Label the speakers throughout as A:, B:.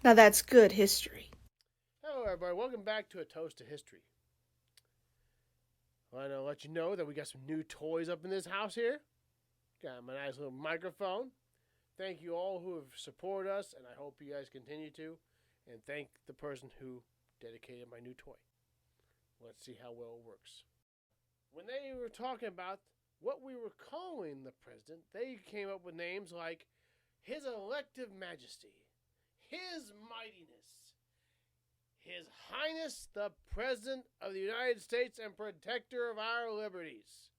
A: Now that's good history.
B: Hello, everybody. Welcome back to A Toast to History. I want to let you know that we got some new toys up in this house here. Got my nice little microphone. Thank you all who have supported us, and I hope you guys continue to. And thank the person who dedicated my new toy. Let's see how well it works. When they were talking about what we were calling the president, they came up with names like His Elective Majesty, His Mightiness, His Highness the President of the United States and Protector of our Liberties.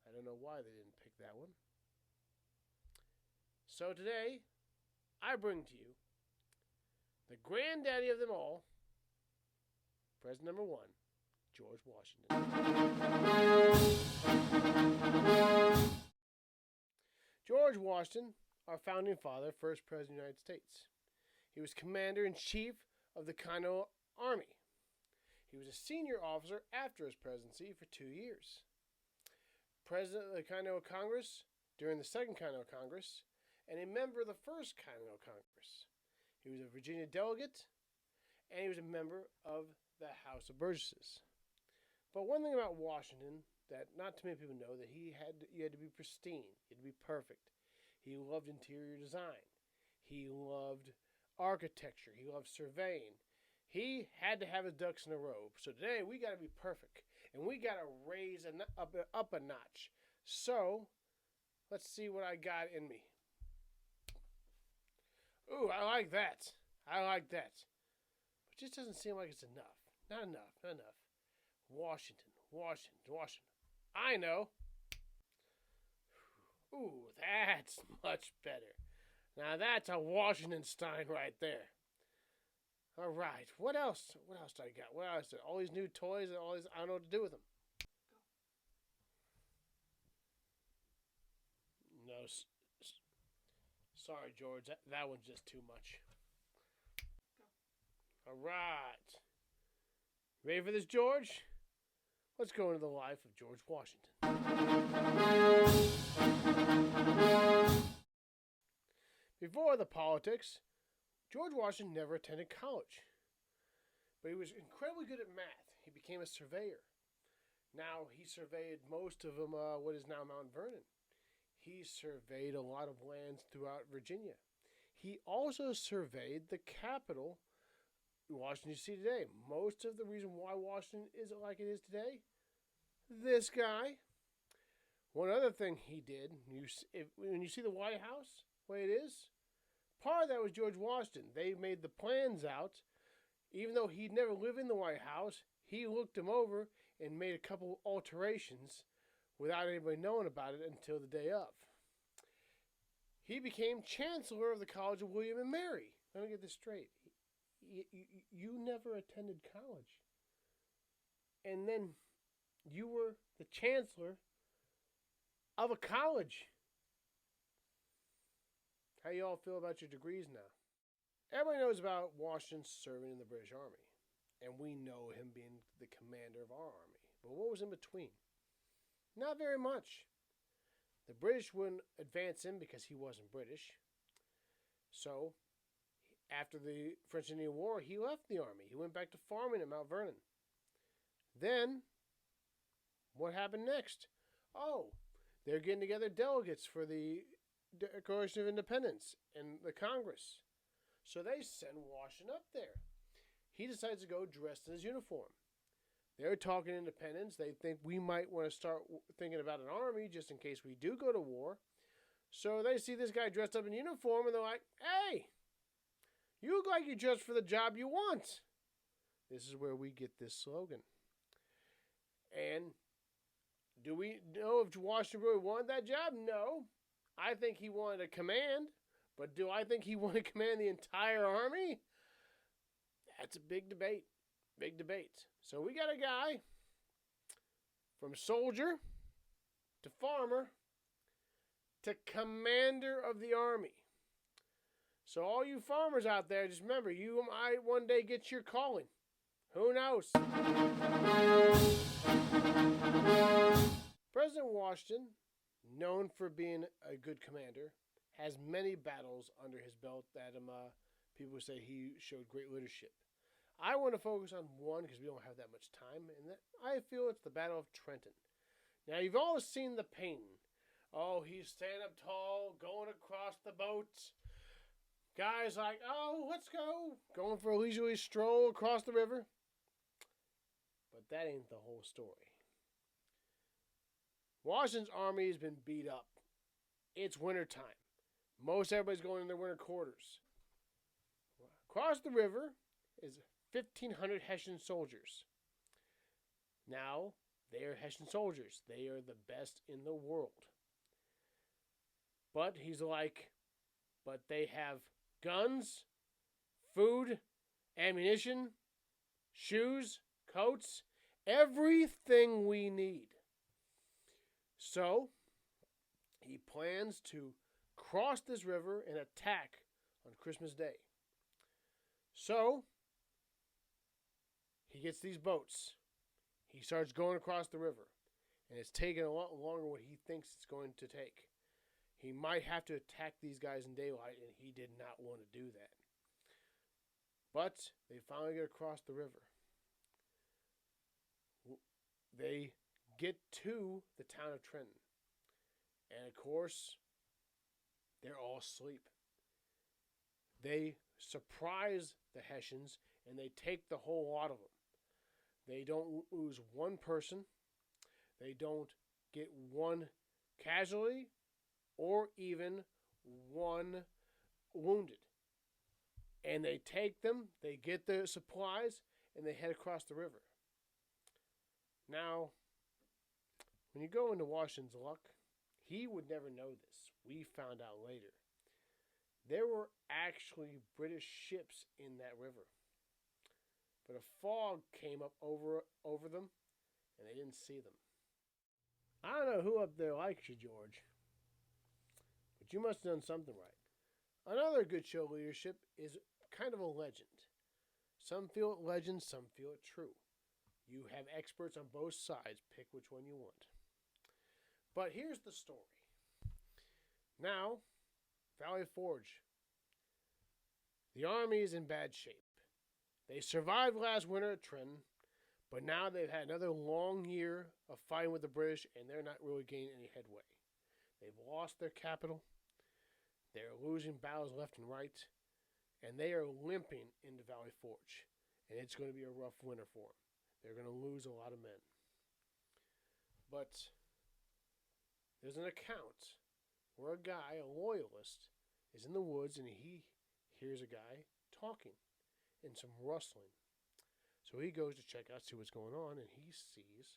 B: I don't know why they didn't pick that one. So today, I bring to you the granddaddy of them all, President number one, George Washington. George Washington, our founding father, first president of the United States. He was commander-in-chief of the Continental Army. He was a senior officer after his presidency for 2 years. President of the Continental Congress during the Second Continental Congress, and a member of the First Continental Congress. He was a Virginia delegate, and he was a member of the House of Burgesses. But one thing about Washington that not too many people know, that you had to be pristine, you had to be perfect. He loved interior design. He loved architecture. He loved surveying. He had to have his ducks in a row. So today we got to be perfect, and we got to raise up a notch. So let's see what I got in me. Ooh, I like that. I like that. But it just doesn't seem like it's enough. Not enough. Washington. I know. Ooh, that's much better. Now that's a Washington Stein right there. All right. What else? What else do I got? What else? All these new toys and all these. I don't know what to do with them. No. Sorry, George. That one's just too much. All right. Ready for this, George? Let's go into the life of George Washington. Before the politics, George Washington never attended college. But he was incredibly good at math. He became a surveyor. Now, he surveyed most of them, what is now Mount Vernon. He surveyed a lot of lands throughout Virginia. He also surveyed the capital, Washington, D.C. today. Most of the reason why Washington is like it is today, this guy. One other thing he did, when you see the White House, the way it is, part of that was George Washington. They made the plans out. Even though he'd never lived in the White House, he looked them over and made a couple alterations without anybody knowing about it until the day of. He became Chancellor of the College of William and Mary. Let me get this straight. You never attended college. And then you were the Chancellor of a college. How you all feel about your degrees now? Everybody knows about Washington serving in the British Army. And we know him being the commander of our army. But what was in between? Not very much. The British wouldn't advance him because he wasn't British. So, after the French Indian War, he left the army. He went back to farming at Mount Vernon. Then, what happened next? Oh, they're getting together delegates for the Declaration of Independence and the Congress. So they send Washington up there. He decides to go dressed in his uniform. They're talking independence. They think we might want to start thinking about an army just in case we do go to war. So they see this guy dressed up in uniform and they're like, hey, you look like you're dressed for the job you want. This is where we get this slogan. And do we know if Washington really wanted that job? No. I think he wanted a command. But do I think he wanted to command the entire army? That's a big debate. Big debate. So we got a guy from soldier to farmer to commander of the army. So all you farmers out there, just remember, you might one day get your calling. Who knows? President Washington, known for being a good commander, has many battles under his belt that people say he showed great leadership. I want to focus on one because we don't have that much time, and I feel it's the Battle of Trenton. Now, you've all seen the painting. Oh, he's standing up tall, going across the boat. Guys like, oh, let's go. Going for a leisurely stroll across the river. But that ain't the whole story. Washington's army has been beat up. It's wintertime. Most everybody's going in their winter quarters. Across the river is 1,500 Hessian soldiers. Now, they are Hessian soldiers. They are the best in the world. But he's like, but they have guns, food, ammunition, shoes, coats, everything we need. So, he plans to cross this river and attack on Christmas Day. So, he gets these boats. He starts going across the river. And it's taking a lot longer than what he thinks it's going to take. He might have to attack these guys in daylight, and he did not want to do that. But they finally get across the river. They get to the town of Trenton. And of course, they're all asleep. They surprise the Hessians, and they take the whole lot of them. They don't lose one person. They don't get one casualty or even one wounded. And they take them, they get their supplies, and they head across the river. Now, when you go into Washington's luck, he would never know this. We found out later. There were actually British ships in that river. But a fog came up over them, and they didn't see them. I don't know who up there likes you, George. But you must have done something right. Another good show leadership is kind of a legend. Some feel it legend, some feel it true. You have experts on both sides. Pick which one you want. But here's the story. Now, Valley Forge. The army is in bad shape. They survived last winter at Trenton, but now they've had another long year of fighting with the British, and they're not really gaining any headway. They've lost their capital. They're losing battles left and right, and they are limping into Valley Forge, and it's going to be a rough winter for them. They're going to lose a lot of men. But there's an account where a guy, a loyalist, is in the woods, and he hears a guy talking and some rustling. So he goes to check out, see what's going on, and he sees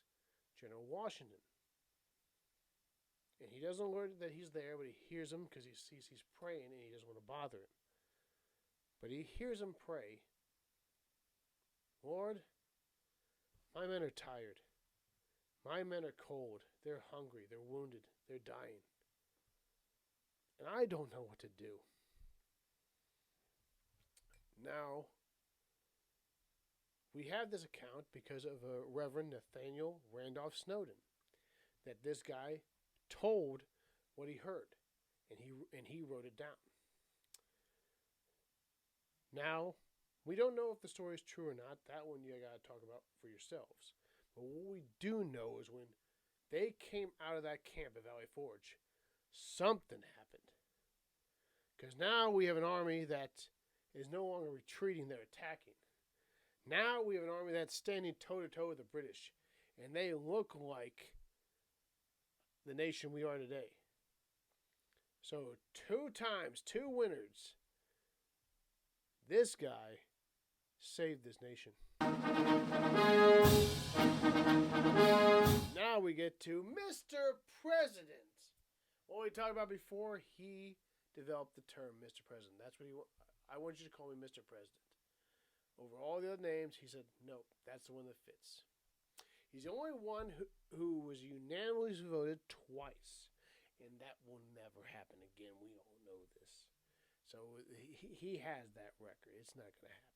B: General Washington. And he doesn't alert that he's there, but he hears him because he sees he's praying, and he doesn't want to bother him. But he hears him pray, Lord, my men are tired. My men are cold. They're hungry. They're wounded. They're dying. And I don't know what to do. Now, we have this account because of a Reverend Nathaniel Randolph Snowden, that this guy told what he heard, and he wrote it down. Now, we don't know if the story is true or not. That one you got to talk about for yourselves. But what we do know is when they came out of that camp at Valley Forge, something happened. Because now we have an army that is no longer retreating, they're attacking. Now we have an army that's standing toe-to-toe with the British, and they look like the nation we are today. So 2 times, 2 winners, this guy saved this nation. Now we get to Mr. President. What we talked about before, he developed the term Mr. President. That's what I want you to call me Mr. President. Over all the other names, he said, nope, that's the one that fits. He's the only one who was unanimously voted twice. And that will never happen again. We all know this. So he has that record. It's not going to happen.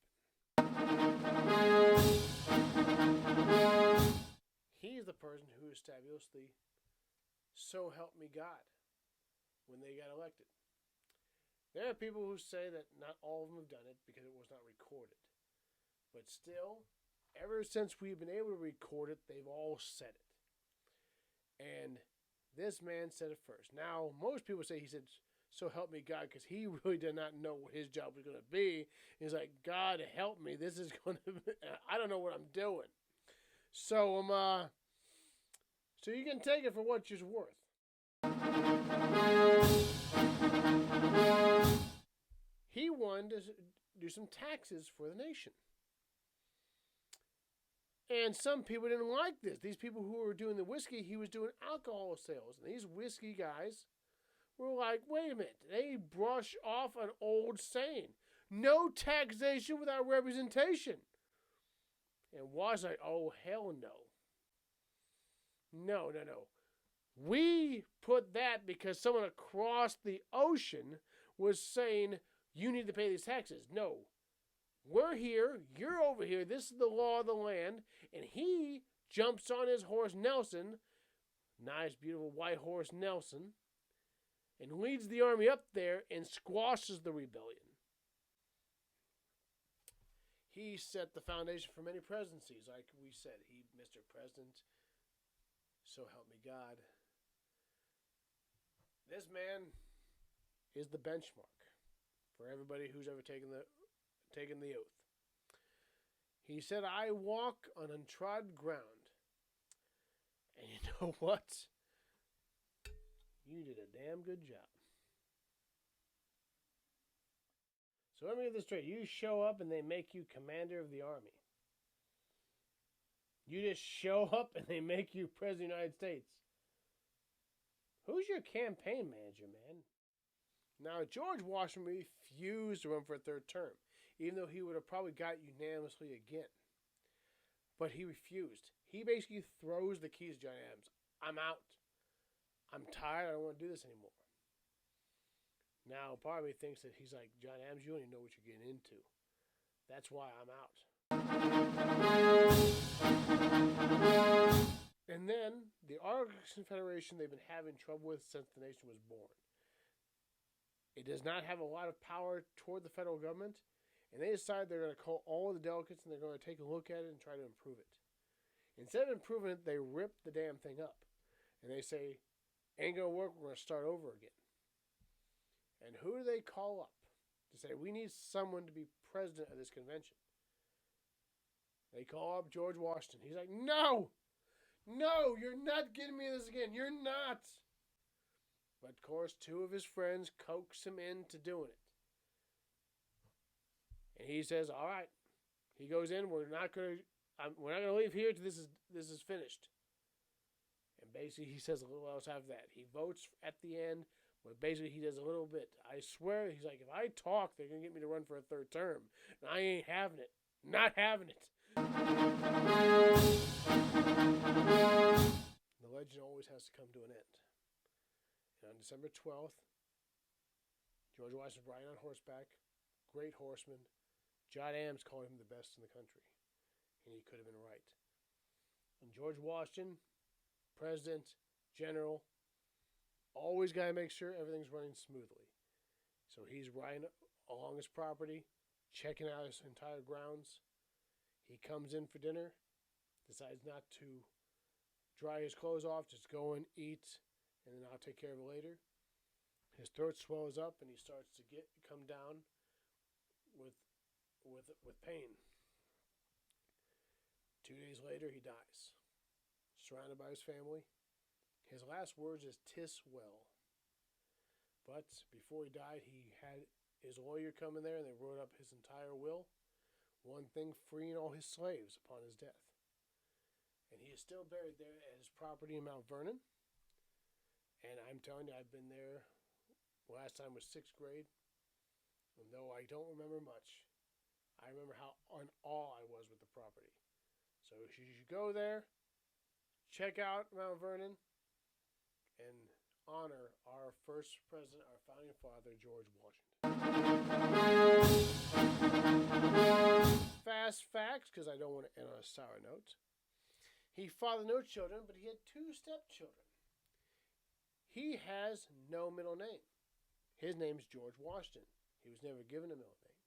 B: He's the person who established the So Help Me God when they got elected. There are people who say that not all of them have done it because it was not recorded. But still, ever since we've been able to record it, they've all said it. And this man said it first. Now, most people say he said, "So help me God," because he really did not know what his job was going to be. He's like, "God help me. This is going to be, I don't know what I'm doing." So, so you can take it for what it's worth. He wanted to do some taxes for the nation. And some people didn't like this. These people who were doing the whiskey, he was doing alcohol sales. And these whiskey guys were like, wait a minute. They brush off an old saying. No taxation without representation. And was like, oh, hell no. No. We put that because someone across the ocean was saying, you need to pay these taxes. No. We're here, you're over here, this is the law of the land, and he jumps on his horse Nelson, nice, beautiful white horse Nelson, and leads the army up there and squashes the rebellion. He set the foundation for many presidencies, like we said. He, Mr. President, so help me God. This man is the benchmark for everybody who's ever taken the oath. He said, I walk on untrodden ground. And you know what? You did a damn good job. So let me get this straight. You show up and they make you commander of the army. You just show up and they make you president of the United States. Who's your campaign manager, man? Now, George Washington refused to run for a third term, even though he would have probably got unanimously again. But he refused. He basically throws the keys to John Adams. I'm out. I'm tired. I don't want to do this anymore. Now, part of me thinks that he's like, John Adams, you don't even know what you're getting into. That's why I'm out. And then, the Articles of Confederation they've been having trouble with since the nation was born. It does not have a lot of power toward the federal government, and they decide they're going to call all the delegates and they're going to take a look at it and try to improve it. Instead of improving it, they rip the damn thing up. And they say, ain't going to work, we're going to start over again. And who do they call up to say, we need someone to be president of this convention? They call up George Washington. He's like, no, you're not getting me this again. You're not. But of course, two of his friends coax him into doing it. And he says, all right. He goes in, we're not going to leave here till this is finished. And basically he says a little else after that. He votes at the end, but basically he does a little bit. I swear, he's like, if I talk, they're going to get me to run for a third term. And I ain't having it. Not having it. The legend always has to come to an end. And on December 12th, George Washington riding on horseback, great horseman. John Adams called him the best in the country. And he could have been right. And George Washington, president, general, always got to make sure everything's running smoothly. So he's riding along his property, checking out his entire grounds. He comes in for dinner, decides not to dry his clothes off, just go and eat, and then I'll take care of it later. His throat swells up and he starts to come down with pain. 2 days later, he dies, surrounded by his family. His last words is, "'Tis well." But before he died, he had his lawyer come in there and they wrote up his entire will. One thing, freeing all his slaves upon his death. And he is still buried there at his property in Mount Vernon. And I'm telling you, I've been there. Last time was 6th grade. And though I don't remember much, I remember how in awe I was with the property. So you should go there, check out Mount Vernon, and honor our first president, our founding father, George Washington. Fast facts, because I don't want to end on a sour note. He fathered no children, but he had 2 stepchildren. He has no middle name. His name's George Washington. He was never given a middle name.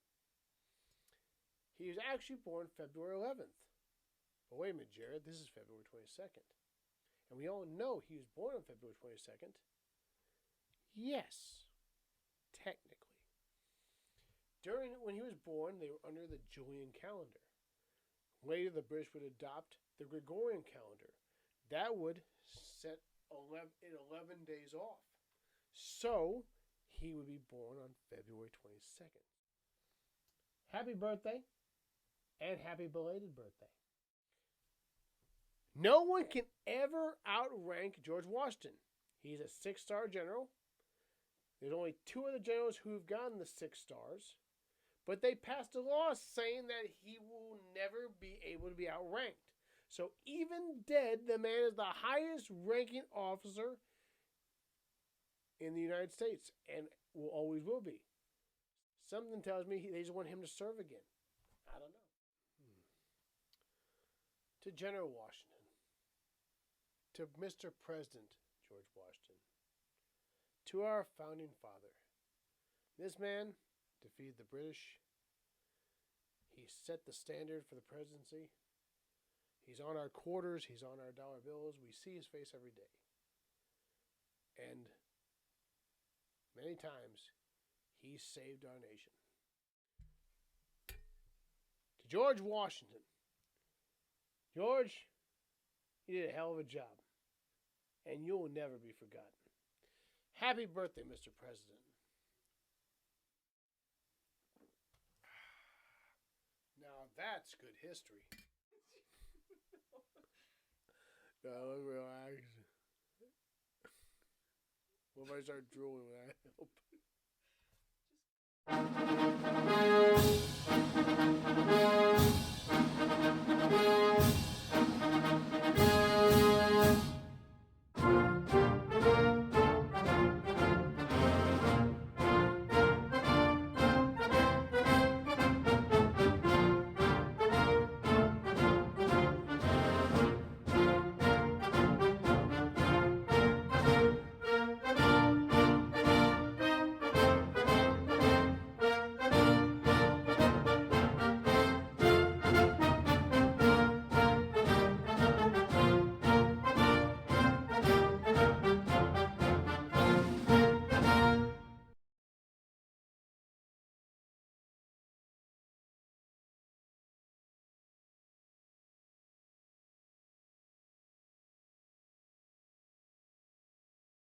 B: He was actually born February 11th. But wait a minute, Jared, this is February 22nd. And we all know he was born on February 22nd. Yes, technically. When he was born, they were under the Julian calendar. Later, the British would adopt the Gregorian calendar. That would set 11 days off. So, he would be born on February 22nd. Happy birthday, and happy belated birthday. No one can ever outrank George Washington. He's a 6-star general. There's only 2 other generals who've gotten the 6 stars. But they passed a law saying that he will never be able to be outranked. So even dead, the man is the highest ranking officer in the United States and always will be. Something tells me they just want him to serve again. I don't know. To General Washington. To Mr. President George Washington. To our founding father. This man defeated the British. He set the standard for the presidency. He's on our quarters. He's on our dollar bills. We see his face every day. And many times, he saved our nation. To George Washington. George, you did a hell of a job. And you'll never be forgotten. Happy birthday, Mr. President. Now that's good history. No, relax. What if I start drooling when I help?